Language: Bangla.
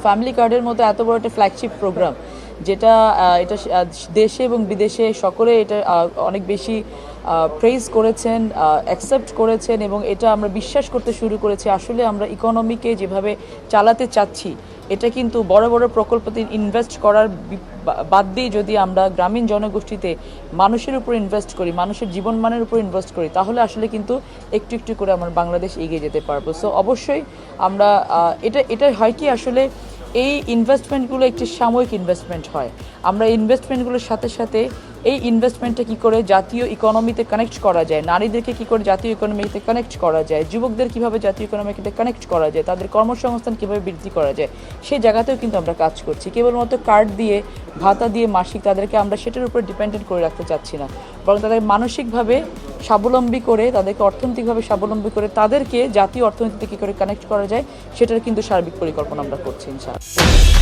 ফ্যামিলি কার্ডের মতো এত বড় একটা ফ্ল্যাগশিপ প্রোগ্রাম, যেটা এটা দেশে এবং বিদেশে সকলে এটা অনেক বেশি প্রেজ করেছেন, অ্যাকসেপ্ট করেছেন, এবং এটা আমরা বিশ্বাস করতে শুরু করেছি আসলে আমরা ইকোনমিকে যেভাবে চালাতে চাচ্ছি এটা কিন্তু বড় বড় প্রকল্পতে ইনভেস্ট করার বাদ দিয়ে যদি আমরা গ্রামীণ জনগোষ্ঠীতে মানুষের উপর ইনভেস্ট করি, মানুষের জীবনমানের উপর ইনভেস্ট করি, তাহলে আসলে কিন্তু একটু একটু করে আমরা বাংলাদেশ এগিয়ে যেতে পারবো। সো অবশ্যই আমরা এটা হয় কি আসলে এই ইনভেস্টমেন্টগুলো একটি সাময়িক ইনভেস্টমেন্ট হয়। আমরা ইনভেস্টমেন্টগুলোর সাথে সাথে এই ইনভেস্টমেন্টটা কী করে জাতীয় ইকোনমিতে কানেক্ট করা যায়, নারীদেরকে কী করে জাতীয় ইকোনমিতে কানেক্ট করা যায়, যুবকদের কীভাবে জাতীয় ইকোনমিতে কানেক্ট করা যায়, তাদের কর্মসংস্থান কীভাবে বৃদ্ধি করা যায়, সেই জায়গাতেও কিন্তু আমরা কাজ করছি। কেবলমাত্র কার্ড দিয়ে, ভাতা দিয়ে মাসিক তাদেরকে আমরা সেটার উপর ডিপেন্ডেন্ট করে রাখতে চাচ্ছি না, বরং তাদের মানসিকভাবে স্বাবলম্বী করে, তাদেরকে অর্থনৈতিকভাবে স্বাবলম্বী করে তাদেরকে জাতীয় অর্থনীতিতে কী করে কানেক্ট করা যায় সেটার কিন্তু সার্বিক পরিকল্পনা আমরা করছি ইনশাআল্লাহ।